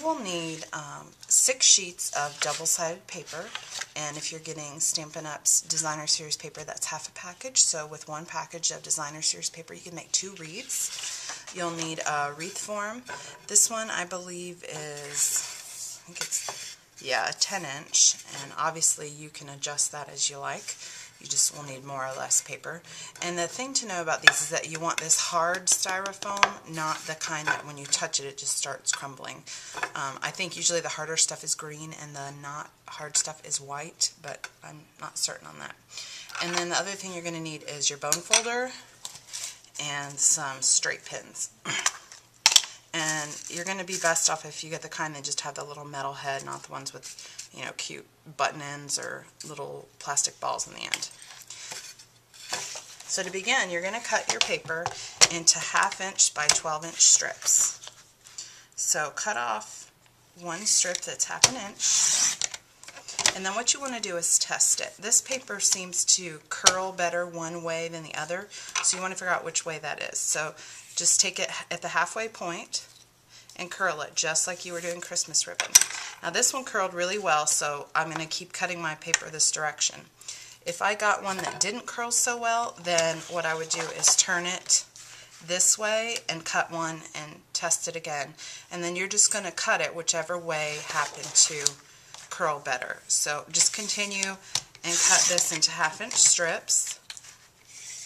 will need 6 sheets of double-sided paper, and if you're getting Stampin' Up's Designer Series paper, that's half a package. So with 1 package of Designer Series paper, you can make 2 wreaths. You'll need a wreath form. This one, I believe, is, I think it's, yeah, a 10-inch, and obviously you can adjust that as you like. You just will need more or less paper. And the thing to know about these is that you want this hard styrofoam, not the kind that when you touch it, it just starts crumbling. I think usually the harder stuff is green and the not hard stuff is white, but I'm not certain on that. And then the other thing you're going to need is your bone folder and some straight pins. And you're going to be best off if you get the kind that just have the little metal head, not the ones with, you know, cute button ends or little plastic balls in the end. So to begin, you're going to cut your paper into 1/2-inch by 12-inch strips. So cut off 1 strip that's 1/2 inch, and then what you want to do is test it. This paper seems to curl better one way than the other, so you want to figure out which way that is. So just take it at the halfway point and curl it just like you were doing Christmas ribbon. Now this one curled really well, so I'm going to keep cutting my paper this direction. If I got one that didn't curl so well, then what I would do is turn it this way and cut one and test it again. And then you're just going to cut it whichever way happened to curl better. So just continue and cut this into 1/2-inch strips.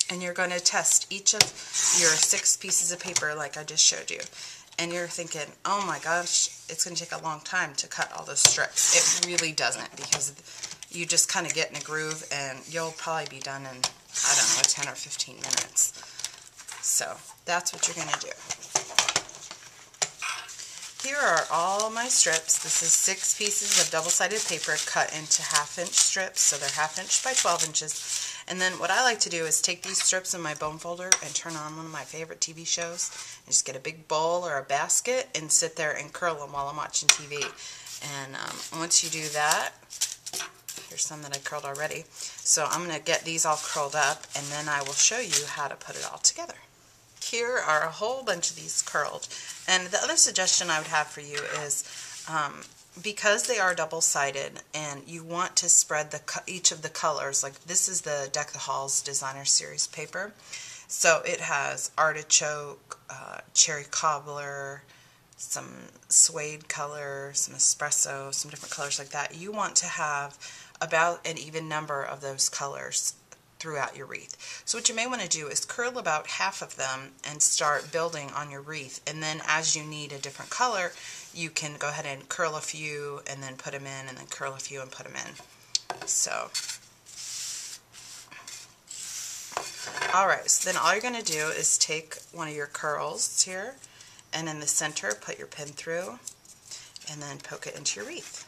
And you're going to test each of your 6 pieces of paper like I just showed you. And you're thinking, oh my gosh, it's going to take a long time to cut all those strips. It really doesn't, because you just kind of get in a groove and you'll probably be done in, I don't know, 10 or 15 minutes. So that's what you're going to do. Here are all my strips. This is 6 pieces of double-sided paper cut into 1/2-inch strips, so they're 1/2 inch by 12 inches. And then what I like to do is take these strips in my bone folder and turn on one of my favorite TV shows and just get a big bowl or a basket and sit there and curl them while I'm watching TV. And once you do that, here's some that I curled already. So I'm going to get these all curled up, and then I will show you how to put it all together. Here are a whole bunch of these curled. And the other suggestion I would have for you is, because they are double-sided and you want to spread each of the colors, like this is the Deck the Halls Designer Series paper. So it has artichoke, cherry cobbler, some suede color, some espresso, some different colors like that. You want to have about an even number of those colors throughout your wreath. So what you may want to do is curl about half of them and start building on your wreath, and then as you need a different color, you can go ahead and curl a few and then put them in, and then curl a few and put them in. So alright, so then all you're going to do is take one of your curls here, and in the center put your pin through and then poke it into your wreath.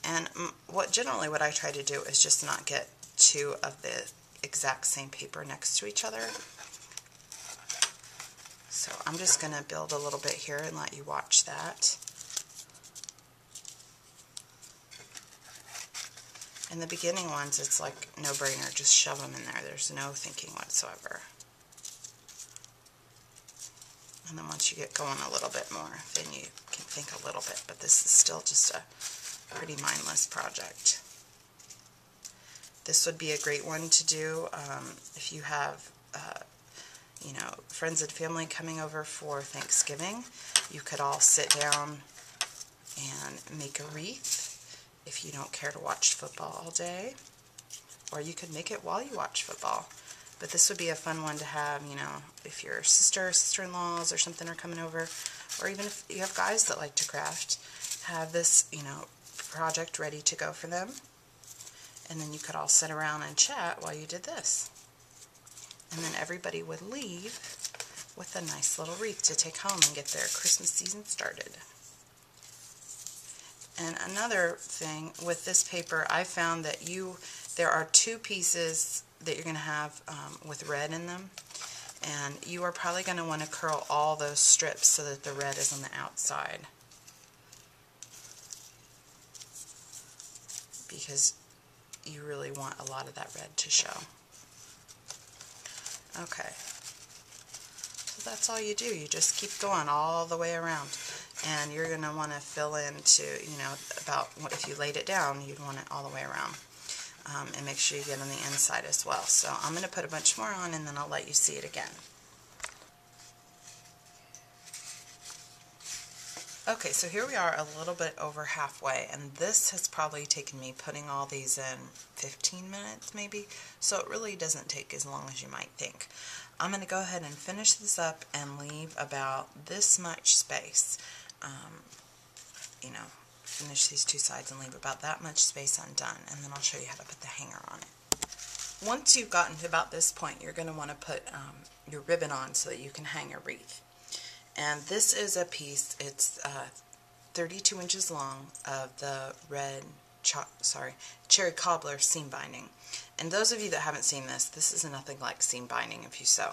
And generally what I try to do is just not get 2 of the exact same paper next to each other. So I'm just going to build a little bit here and let you watch that. In the beginning ones, it's like no-brainer, just shove them in there. There's no thinking whatsoever. And then once you get going a little bit more, then you can think a little bit, but this is still just a pretty mindless project. This would be a great one to do if you have you know, friends and family coming over for Thanksgiving. You could all sit down and make a wreath if you don't care to watch football all day, or you could make it while you watch football. But this would be a fun one to have, you know, if your sister-in-laws or something are coming over, or even if you have guys that like to craft, have this, you know, project ready to go for them. And then you could all sit around and chat while you did this. And then everybody would leave with a nice little wreath to take home and get their Christmas season started. And another thing with this paper, I found that there are 2 pieces that you're going to have with red in them, and you are probably going to want to curl all those strips so that the red is on the outside, because you really want a lot of that red to show. Okay, So that's all you do. You just keep going all the way around. And you're going to want to fill into, you know, about, if you laid it down, you'd want it all the way around. And make sure you get on the inside as well. So I'm going to put a bunch more on and then I'll let you see it again. Okay, so here we are a little bit over halfway, and this has probably taken me putting all these in 15 minutes maybe, so it really doesn't take as long as you might think. I'm going to go ahead and finish this up and leave about this much space. You know, finish these two sides and leave about that much space undone, and then I'll show you how to put the hanger on it. Once you've gotten to about this point, you're going to want to put your ribbon on so that you can hang a wreath. And this is a piece, it's 32 inches long of the red, cherry cobbler seam binding. And those of you that haven't seen this, this is nothing like seam binding if you sew.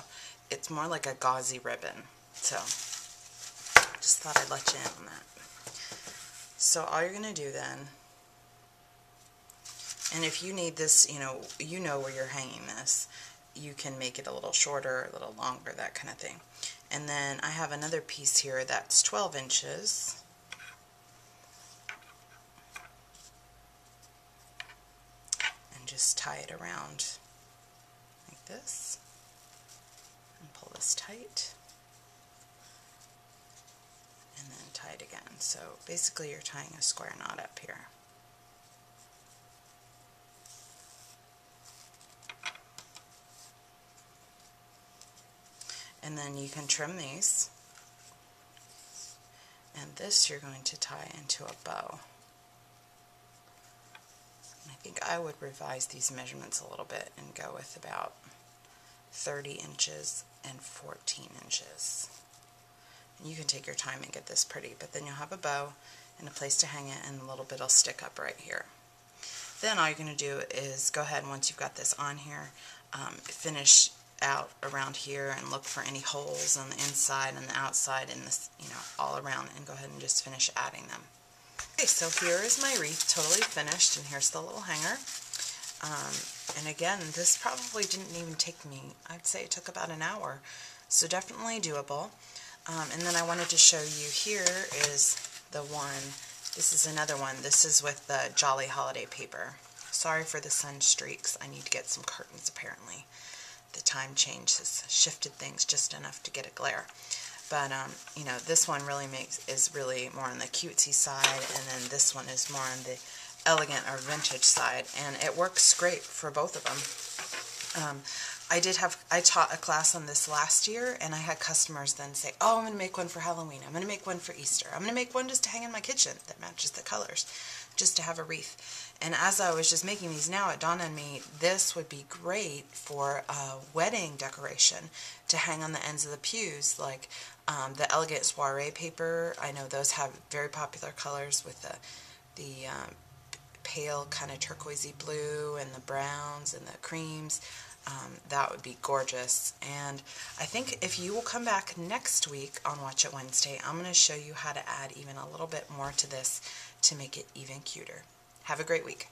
It's more like a gauzy ribbon. So, just thought I'd let you in on that. So all you're going to do then, and if you need this, you know where you're hanging this, you can make it a little shorter, a little longer, that kind of thing. And then I have another piece here that's 12 inches. And just tie it around like this. And pull this tight. And then tie it again. So basically you're tying a square knot up here. And then you can trim these, and this you're going to tie into a bow. And I think I would revise these measurements a little bit and go with about 30 inches and 14 inches. And you can take your time and get this pretty, but then you'll have a bow and a place to hang it, and a little bit will stick up right here. Then all you're going to do is go ahead, and once you've got this on here, finish out around here and look for any holes on the inside and the outside and this, all around, and go ahead and just finish adding them. Okay, so here is my wreath totally finished, and here's the little hanger. And again, this probably didn't even take me, I'd say it took about an hour, so definitely doable. And then I wanted to show you, here is the one, this is another one, this is with the Jolly Holiday paper. Sorry for the sun streaks, I need to get some curtains apparently. The time change has shifted things just enough to get a glare. But, this one really is really more on the cutesy side, and then this one is more on the elegant or vintage side, and it works great for both of them. I taught a class on this last year, and I had customers then say, oh, I'm going to make one for Halloween, I'm going to make one for Easter, I'm going to make one just to hang in my kitchen that matches the colors, just to have a wreath. And as I was just making these now, it dawned on me, this would be great for a wedding decoration to hang on the ends of the pews, like the elegant soiree paper. I know those have very popular colors with the pale kind of turquoisey blue and the browns and the creams. That would be gorgeous. And I think if you will come back next week on Watch It Wednesday, I'm going to show you how to add even a little bit more to this to make it even cuter. Have a great week.